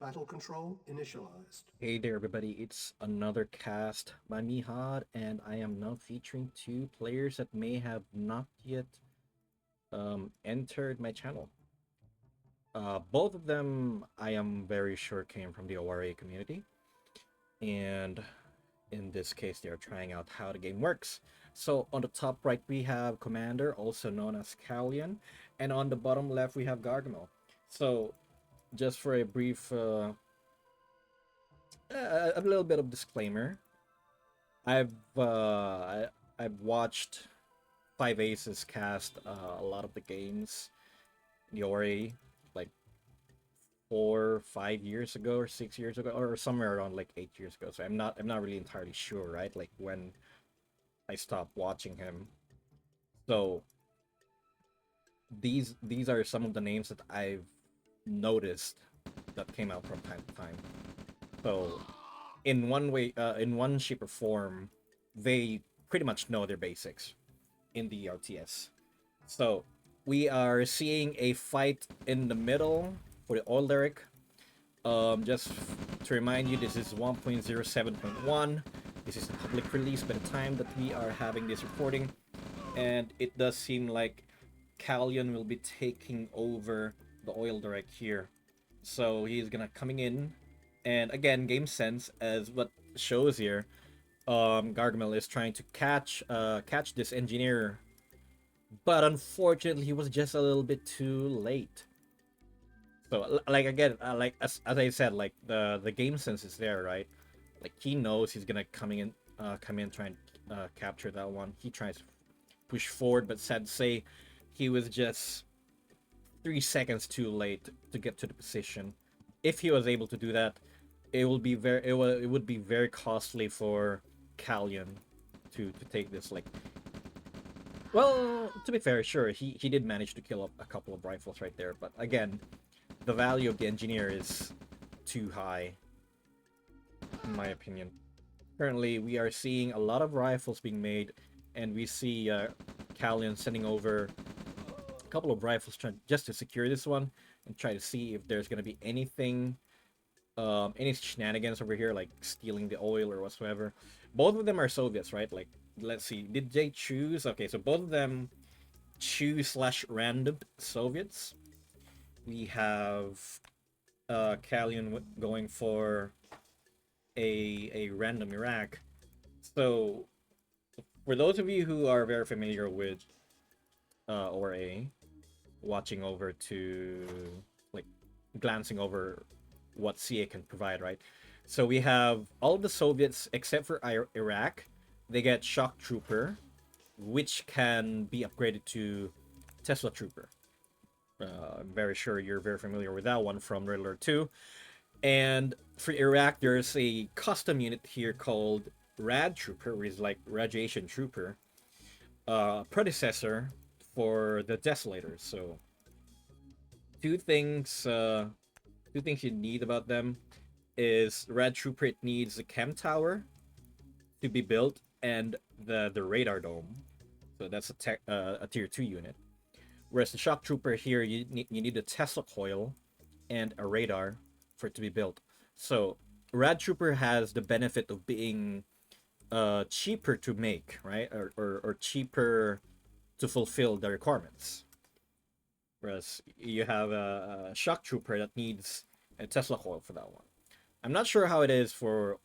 Battle control initialized. Hey there, everybody. It's another cast by Mihad, and I am now featuring two players that may have not yet entered my channel. Both of them, I am very sure, came from the ORA community, and in this case, they are trying out how the game works. So on the top right, we have Commander, also known as Kalion, and on the bottom left, we have Gargamel. So just for a brief, a little bit of disclaimer. I've uh, I, I've watched Five Aces cast a lot of the games in the ORA like 4, 5 years ago or 6 years ago or somewhere around like 8 years ago. So I'm not really entirely sure, right? Like when I stopped watching him. So these are some of the names that I've noticed that came out from time to time. So in one way, in one shape or form, they pretty much know their basics in the RTS. So we are seeing a fight in the middle for the oil derrick. Just to remind you, this is 1.07.1. This is the public release by the time that we are having this recording, and it does seem like Kalion will be taking over the oil derrick here. So he's gonna coming in, and again, game sense as what shows here. Gargamel is trying to catch this engineer, but unfortunately, he was just a little bit too late. So, like again, as I said, like the game sense is there, right? Like he knows he's gonna come in, try and capture that one. He tries to push forward, but sad to say, he was just 3 seconds too late to get to the position. If he was able to do that, it would be very costly for Kalion to take this. Like, well, to be fair, sure, he did manage to kill a couple of rifles right there, but again, the value of the engineer is too high, in my opinion. Currently, we are seeing a lot of rifles being made, and we see Kalion sending over a couple of rifles just to secure this one and try to see if there's gonna be any shenanigans over here, like stealing the oil or whatsoever. Both of them are Soviets, right? Like, let's see, did they choose? Okay, so both of them choose slash random Soviets. We have Kalion going for a random Iraq. So for those of you who are very familiar with ORA, watching over to like glancing over what CA can provide, right? So we have all of the Soviets except for Iraq. They get Shock Trooper, which can be upgraded to Tesla Trooper. I'm very sure you're very familiar with that one from Red Alert 2. And for Iraq, there's a custom unit here called Rad Trooper, which is like Radiation Trooper, predecessor for the Desolators. So two things, uh, two things you need about them is Rad Trooper. It needs the chem tower to be built and the radar dome. So that's a tier 2 unit. Whereas the Shock Trooper here, you need a Tesla coil and a radar for it to be built. So Rad Trooper has the benefit of being cheaper to make, right? Or cheaper to fulfill the requirements. Whereas you have a Shock Trooper that needs a Tesla coil for that one. I'm not sure how it is for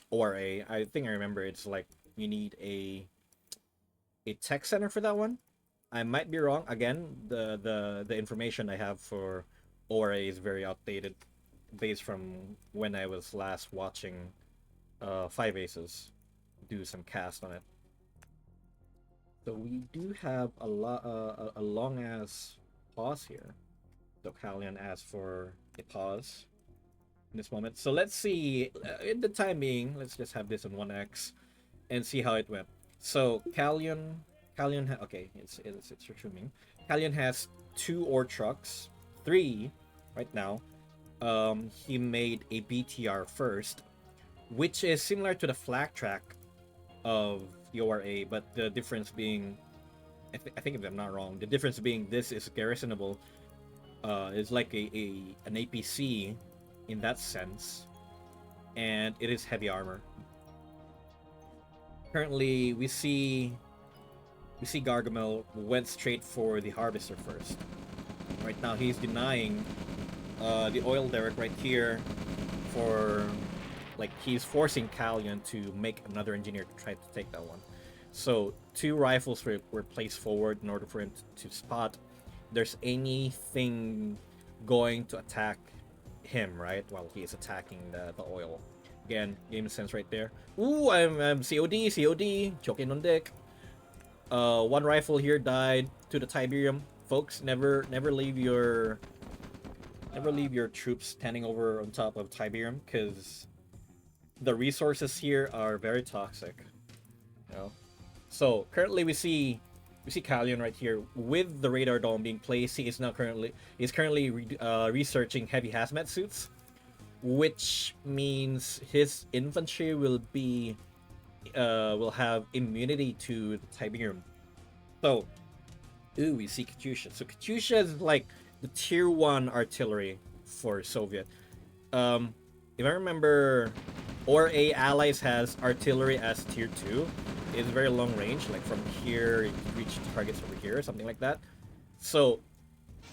ORA. I think I remember it's like you need a tech center for that one. I might be wrong. Again, the information I have for ORA is very outdated, based from when I was last watching Five Aces do some cast on it. So we do have a long ass pause here. So Kalian asked for a pause in this moment. So let's see. In the time being, let's just have this on 1x and see how it went. So okay, it's resuming. Kalian has 2 ore trucks, 3 right now. He made a BTR first, which is similar to the flak track of the ORA, but the difference being, I think if I'm not wrong, the difference being this is garrisonable, is like an APC in that sense, and it is heavy armor. Currently, we see Gargamel went straight for the Harvester first. Right now, he's denying the oil derrick right here for, like, he's forcing Kalion to make another engineer to try to take that one. So 2 rifles were placed forward in order for him to spot if there's anything going to attack him, right, while he is attacking the oil. Again, game sense right there. Ooh, I'm COD, choking on dick. 1 rifle here died to the Tiberium. Folks, never leave your troops standing over on top of Tiberium, because the resources here are very toxic. You know? So currently we see Kalion right here with the radar dome being placed. He is currently researching heavy hazmat suits, which means his infantry will have immunity to the Tiberium. So, ooh, we see Katyusha. So Katyusha is like the tier 1 artillery for Soviet. If I remember, OpenRA Allies has artillery as tier 2. It's very long range, like from here you can reach targets over here, something like that. So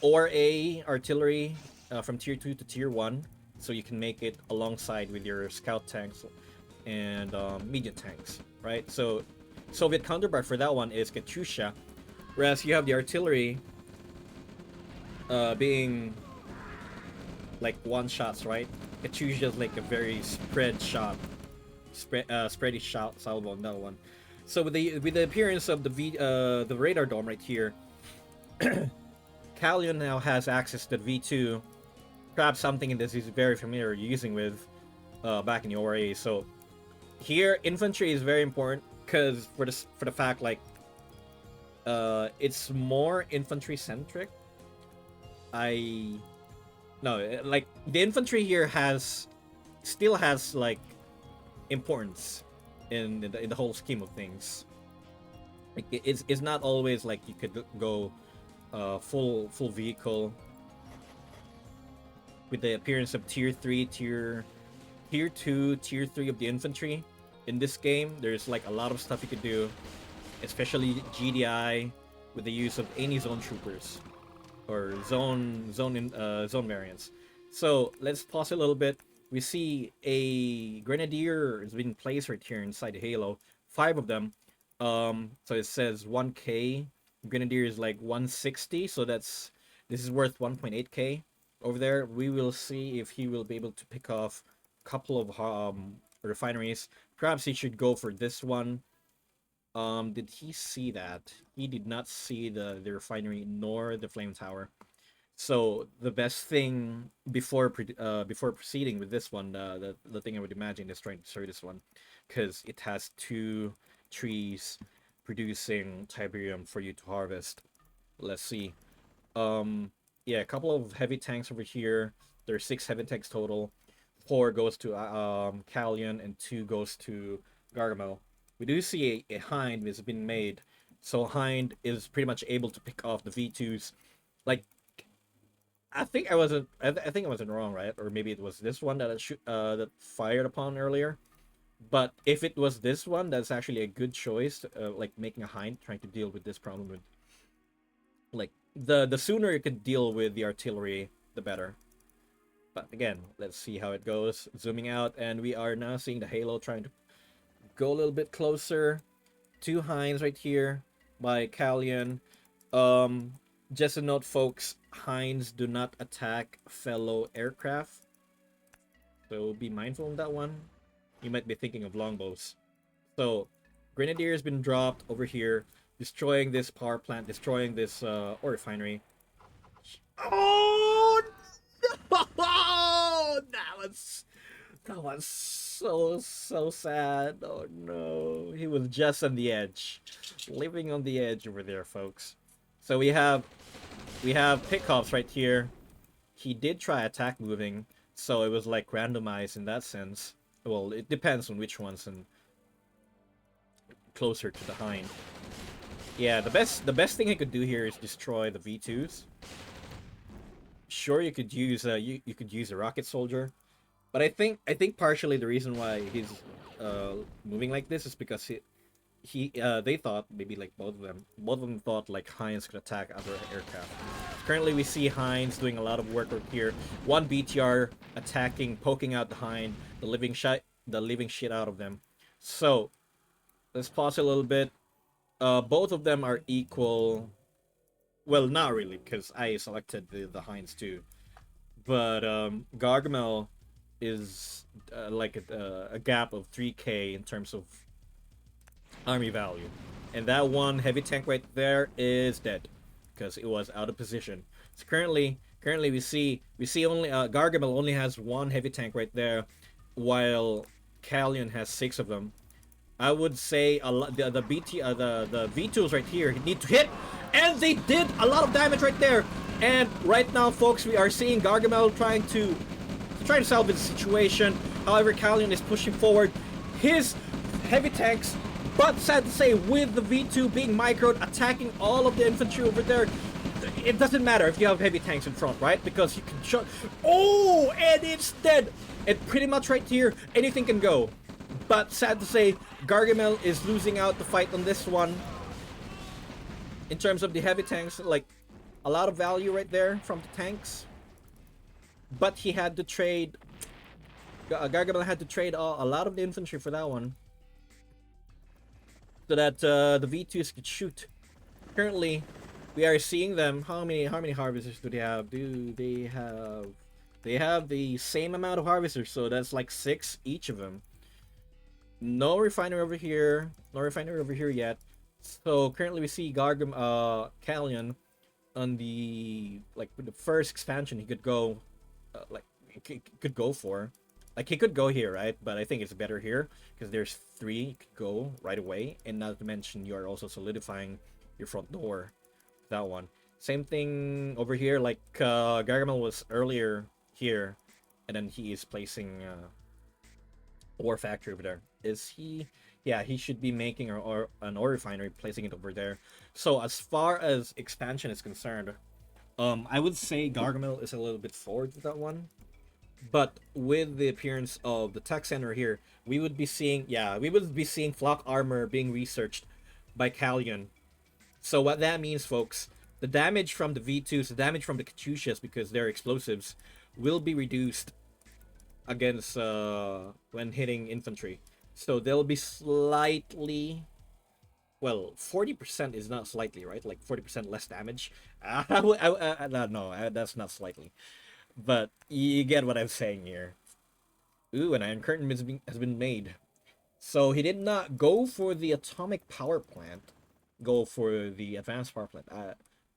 OpenRA artillery from tier 2 to tier 1, so you can make it alongside with your scout tanks and medium tanks, right? So Soviet counterpart for that one is Katyusha, whereas you have the artillery being like one shots, right? Katyusha is like a very spready shot salvo on that one. So with the appearance of the radar dome right here, Kalion now has access to the V2, perhaps something in this he's very familiar using with back in the ORA. So here infantry is very important because for the fact, like, it's more infantry centric. Like the infantry here still has like importance in the whole scheme of things. Like it's not always like you could go full vehicle. With the appearance of tier 3, tier 2, tier 3 of the infantry in this game, there's like a lot of stuff you could do, especially GDI with the use of any zone troopers or zone variants. So let's pause a little bit. We see a grenadier is being placed right here inside the Halo. 5 of them. So it says 1k. Grenadier is like 160, so this is worth 1.8k. Over there, we will see if he will be able to pick off a couple of refineries. Perhaps he should go for this one. Did he see that? He did not see the refinery nor the flame tower. So the best thing before proceeding with this one, the thing I would imagine is trying to destroy this one, because it has 2 trees producing Tiberium for you to harvest. Let's see. Yeah, a couple of heavy tanks over here. There's 6 heavy tanks total. 4 goes to Kalion and 2 goes to Gargamel. We do see a Hind has been made, so Hind is pretty much able to pick off the V2s. Like, I think I wasn't wrong, right? Or maybe it was this one that fired upon earlier. But if it was this one, that's actually a good choice. Like making a Hind, trying to deal with this problem with, like, the sooner you can deal with the artillery, the better. But again, let's see how it goes. Zooming out, and we are now seeing the Halo trying to go a little bit closer. 2 Hinds right here by Kalion. Just a note, folks, Hinds do not attack fellow aircraft, so be mindful of that one. You might be thinking of longbows. So Grenadier has been dropped over here, destroying this power plant, destroying this ore refinery. Oh no! That was so sad. Oh no, he was just on the edge, living on the edge over there, folks. So we have pickoffs right here. He did try attack moving, so it was like randomized in that sense. Well, it depends on which ones and closer to the Hind. Yeah, the best thing I could do here is destroy the V2s. Sure, you could use you could use a rocket soldier, But I think partially the reason why he's moving like this is because they thought maybe like both of them thought like Heinz could attack other aircraft. Currently we see Heinz doing a lot of work over here. One BTR attacking, poking out the Hind, the living shit out of them. So let's pause a little bit. Both of them are equal. Well, not really, because I selected the Heinz too. But Gargamel is like a gap of 3k in terms of army value. And that one heavy tank right there is dead because it was out of position. So currently we see only Gargamel only has one heavy tank right there, while Kalion has six of them. I would say a lot the BT the V2s right here need to hit, and they did a lot of damage right there. And right now, folks, we are seeing Gargamel trying to salvage the situation. However, Kalion is pushing forward his heavy tanks, but sad to say, with the V2 being microed, attacking all of the infantry over there, it doesn't matter if you have heavy tanks in front, right? Because you can shot. Oh, and it's dead. And pretty much right here, anything can go. But sad to say, Gargamel is losing out the fight on this one. In terms of the heavy tanks, like a lot of value right there from the tanks. But he had to trade. Gargamel had to trade a lot of the infantry for that one, so that the V2s could shoot. Currently, we are seeing them. How many harvesters do they have? They have the same amount of harvesters, so that's like 6 each of them. No refinery over here. No refinery over here yet. So currently we see Kalion on the with the first expansion he could go could go for. Like he could go here, right? But I think it's better here because there's 3 you could go right away, and not to mention you are also solidifying your front door. That one. Same thing over here. Like Gargamel was earlier here, and then he is placing ore factory over there. Is he? Yeah, he should be making an ore refinery, placing it over there. So as far as expansion is concerned, I would say Gargamel is a little bit forward with that one. But with the appearance of the tech center here, we would be seeing flock armor being researched by Kalion. So what that means, folks, the damage from the V2s, the damage from the Katyushas, because they're explosives, will be reduced against when hitting infantry. So they'll be slightly, well, 40% is not slightly, right? Like 40% less damage. No, that's not slightly. But you get what I'm saying here. Ooh, an iron curtain has been made. So he did not go for the atomic power plant. Go for the advanced power plant.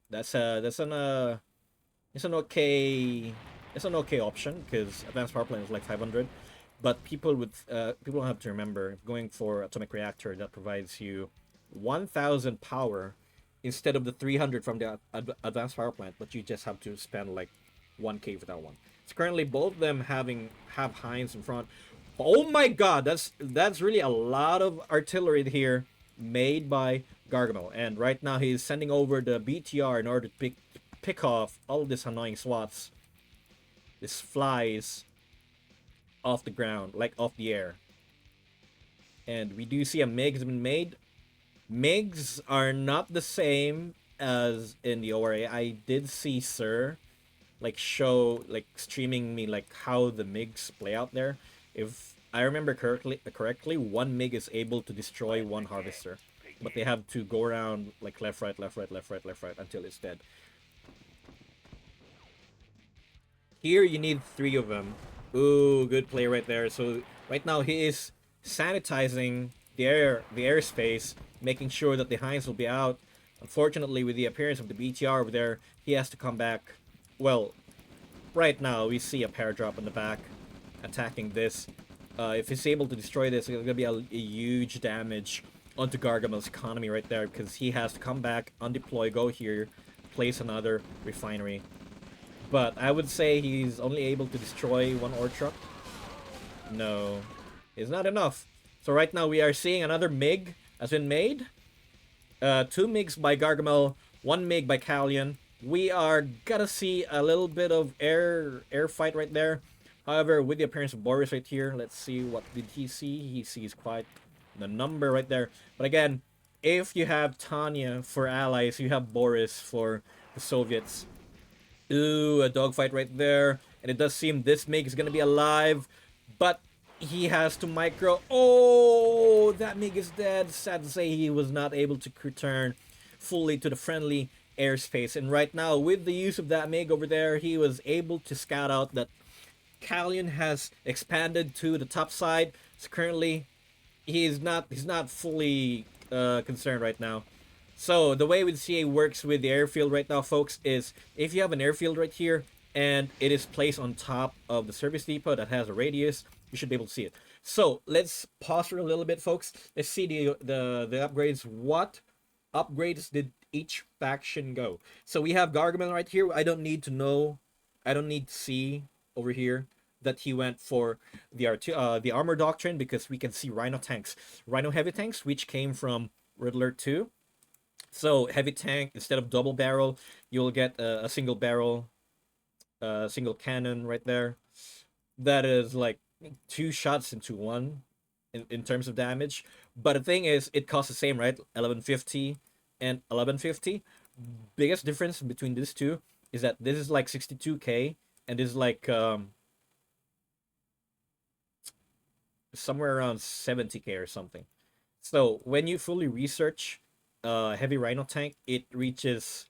That's it's an okay option because advanced power plant is like 500. But people have to remember, going for atomic reactor that provides you 1,000 power instead of the 300 from the advanced power plant, but you just have to spend like 1k for that one. So currently both of them have Heinz in front. Oh my god, that's really a lot of artillery here made by Gargamel. And right now he's sending over the BTR in order to pick off all of these annoying SWATs. This flies off the ground, like off the air. And we do see a MiG has been made. MiGs are not the same as in the ORA. I did see Sir streaming me like how the MiGs play out there. If I remember correctly, one MiG is able to destroy one harvester, but they have to go around like left, right, left, right, left, right, left, right until it's dead. Here you need 3 of them. Ooh, good play right there. So right now he is sanitizing the airspace, making sure that the Heinz will be out. Unfortunately, with the appearance of the BTR over there, he has to come back. Well, right now we see a paradrop in the back attacking this. If he's able to destroy this, it's going to be a huge damage onto Gargamel's economy right there, because he has to come back, undeploy, go here, place another refinery. But I would say he's only able to destroy 1 ore truck. No, it's not enough. So right now we are seeing another MiG has been made. 2 MiGs by Gargamel, 1 MiG by Kalion. We are gonna see a little bit of air fight right there. However, with the appearance of Boris right here, let's see what did he see. He sees quite the number right there. But again, if you have Tanya for allies, you have Boris for the Soviets. Ooh, a dogfight right there. And it does seem this MiG is going to be alive. But he has to micro. Oh, that MiG is dead. Sad to say he was not able to return fully to the friendly airspace. And right now, with the use of that MiG over there, he was able to scout out that Kalion has expanded to the top side. So currently, he's not fully concerned right now. So the way with CA works with the airfield right now, folks, is if you have an airfield right here and it is placed on top of the service depot that has a radius, you should be able to see it. So let's pause for a little bit, folks. Let's see the upgrades. What upgrades did each faction go? So we have Gargamel right here. I don't need to see over here that he went for the armor doctrine, because we can see Rhino tanks, Rhino heavy tanks, which came from Riddler 2. So heavy tank, instead of double barrel, you'll get a single barrel, single cannon right there. That is like 2 shots into 1 in terms of damage. But the thing is, it costs the same, right? 1150 and 1150. Biggest difference between these two is that this is like 62k and this is like somewhere around 70k or something. So when you fully research heavy Rhino tank, it reaches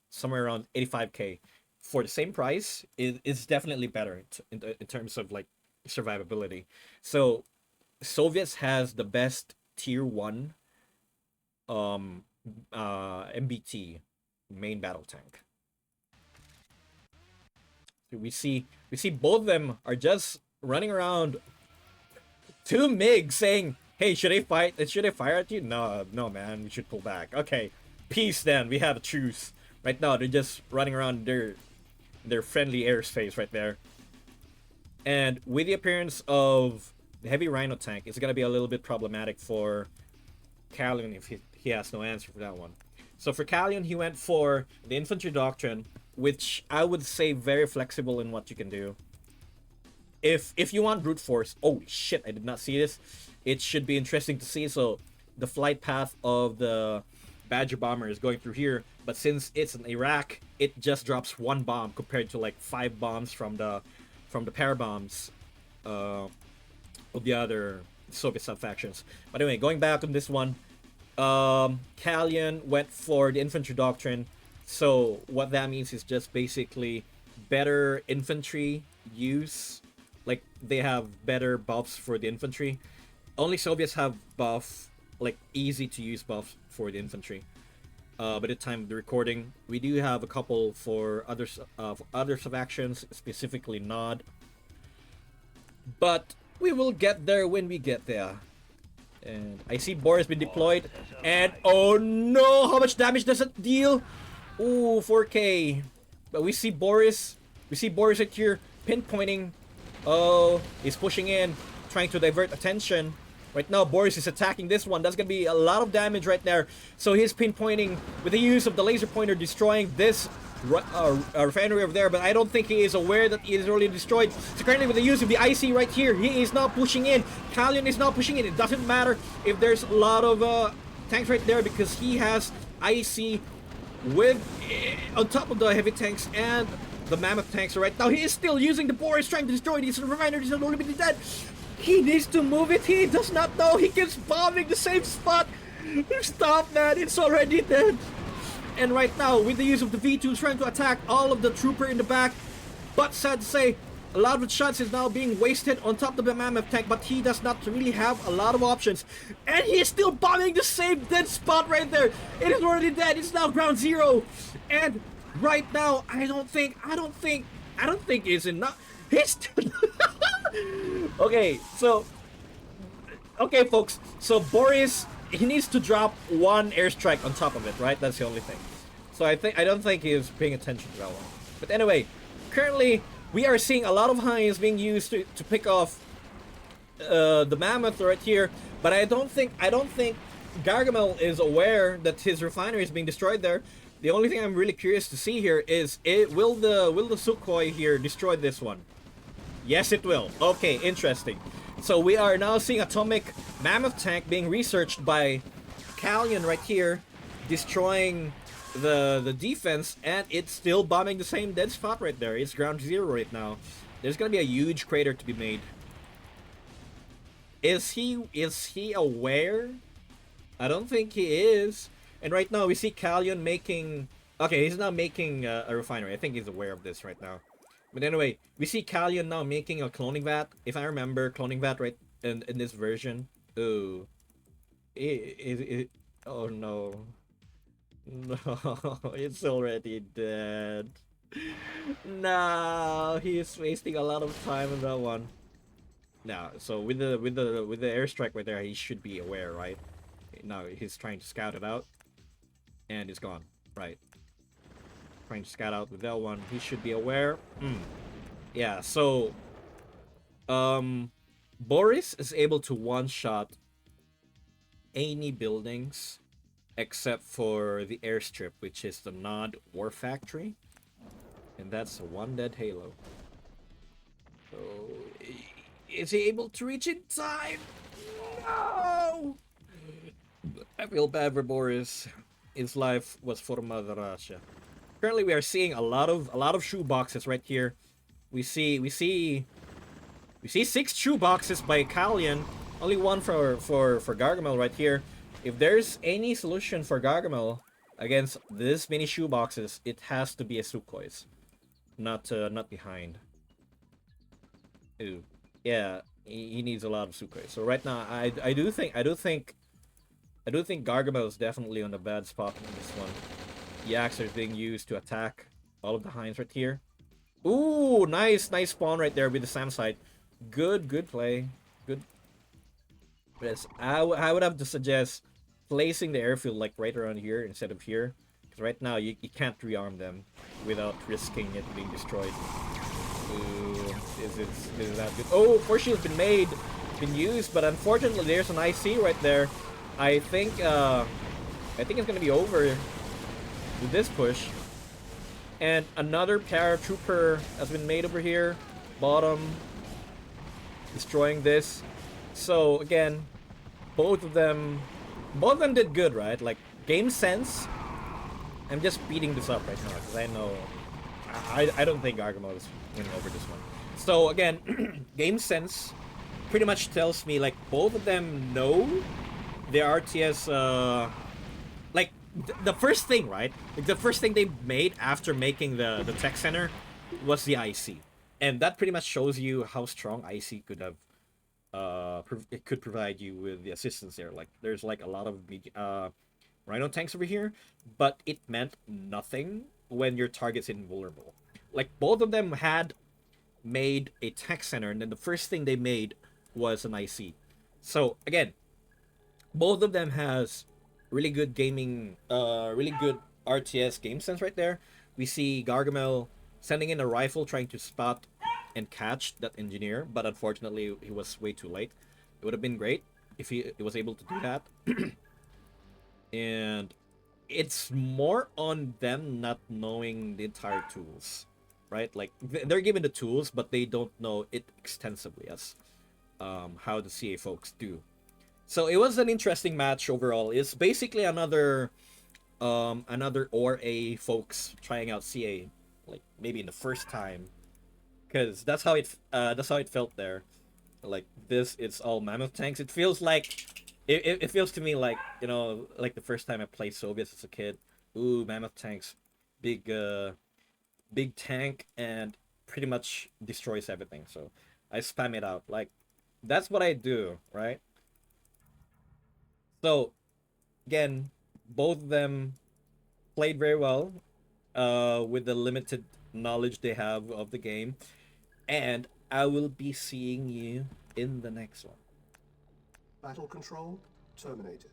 somewhere around 85k. For the same price, it's definitely better in terms of like survivability. So Soviets has the best tier 1 MBT, main battle tank. So we see both of them are just running around. 2 MiG saying, hey, should I fight? Should I fire at you? No, man, we should pull back. Okay, peace then. We have a truce. Right now, they're just running around their friendly airspace right there. And with the appearance of the heavy Rhino tank, it's going to be a little bit problematic for Kalion if he has no answer for that one. So for Kalion, he went for the infantry doctrine, which I would say very flexible in what you can do. If you want brute force, oh shit, I did not see this. It should be interesting to see. So the flight path of the Badger bomber is going through here, but since it's in Iraq, it just drops 1 bomb compared to like 5 bombs from the pair bombs of the other Soviet sub-factions. But anyway, going back on this one, Kalion went for the infantry doctrine. So what that means is just basically better infantry use. Like, they have better buffs for the infantry. Only Soviets have buff, like easy to use buffs for the infantry. By the time of the recording, we do have a couple for other sub-actions, specifically Nod. But we will get there when we get there. And I see Boris been deployed. And oh no, how much damage does it deal? Ooh, 4k. But we see Boris right here pinpointing. Oh, he's pushing in, trying to divert attention. Right now, Boris is attacking this one. That's going to be a lot of damage right there. So he's pinpointing with the use of the laser pointer, destroying this refinery over there. But I don't think he is aware that it is already destroyed. So currently with the use of the IC right here, he is not pushing in. Kalion is not pushing in. It doesn't matter if there's a lot of tanks right there, because he has IC with on top of the heavy tanks and the mammoth tanks. Right now, he is still using the Boris, trying to destroy these refineries. He's already been dead. He needs to move it. He does not know. He keeps bombing the same spot. Stop, man. It's already dead. And right now, with the use of the V2, trying to attack all of the trooper in the back. But sad to say, a lot of the shots is now being wasted on top of the mammoth tank. But he does not really have a lot of options. And he is still bombing the same dead spot right there. It is already dead. It's now ground zero. And right now, I don't think it's enough. He's still... Okay, folks. So Boris, he needs to drop 1 airstrike on top of it, right? That's the only thing. So I don't think he's paying attention to that one. But anyway, currently we are seeing a lot of highs being used to pick off the mammoth right here. But I don't think Gargamel is aware that his refinery is being destroyed there. The only thing I'm really curious to see here is will the Sukhoi here destroy this one? Yes, it will. Okay, interesting. So we are now seeing atomic mammoth tank being researched by Kalion right here, destroying the defense, and it's still bombing the same dead spot right there. It's ground zero right now. There's gonna be a huge crater to be made. Is he aware? I don't think he is. And right now we see Kalion making. Okay, he's now making a refinery. I think he's aware of this right now. But anyway, we see Kalion now making a cloning vat. If I remember, cloning vat right in this version. Ooh. Oh no. No, it's already dead. No, he's wasting a lot of time on that one. Now, so with the airstrike right there, he should be aware, right? Now he's trying to scout it out, and it's gone. Right, trying to scout out with that one. He should be aware. Yeah. So, Boris is able to one-shot any buildings except for the airstrip, which is the Nod War Factory, and that's a one dead Halo. So, is he able to reach in time? No! I feel bad for Boris. His life was for Mother Russia. Currently, we are seeing a lot of shoe boxes right here. We see 6 shoe boxes by Kalion. Only one for Gargamel right here. If there's any solution for Gargamel against this many shoe boxes, it has to be a Sukhoi's, not behind. Ooh, yeah, he needs a lot of Sukhoi. So right now, I do think Gargamel is definitely on the bad spot in this one. Yaks are being used to attack all of the hinds right here. Ooh, nice spawn right there with the SAM site. Good play. Good. Yes, I would have to suggest placing the airfield like right around here instead of here. Because right now you can't rearm them without risking it being destroyed. Ooh, is that good? Oh, force shield's been used, but unfortunately there's an IC right there. I think it's gonna be over with this push. And another paratrooper has been made over here. Bottom. Destroying this. So again, both of them did good, right? Like game sense. I'm just beating this up right now because I know I don't think Gargamel is winning over this one. So again, game sense pretty much tells me like both of them know the RTS like the first thing, right? Like the first thing they made after making the tech center was the IC. And that pretty much shows you how strong IC could have it could provide you with the assistance there. Like there's like a lot of Rhino tanks over here, but it meant nothing when your target's invulnerable. Like both of them had made a tech center, and then the first thing they made was an IC. So again, both of them has really good gaming, really good RTS game sense right there. We see Gargamel sending in a rifle trying to spot and catch that engineer, but unfortunately he was way too late. It would have been great if he was able to do that. And it's more on them not knowing the entire tools, right? Like they're given the tools, but they don't know it extensively as how the CA folks do. So it was an interesting match overall. It's basically another ORA folks trying out CA, like maybe in the first time, because that's how it felt there. Like this, it's all mammoth tanks. It feels like it feels to me like, you know, like the first time I played Soviets as a kid. Ooh, mammoth tanks, big big tank, and pretty much destroys everything. So I spam it out. Like that's what I do, right? So again, both of them played very well, with the limited knowledge they have of the game, and I will be seeing you in the next one. Battle control terminated.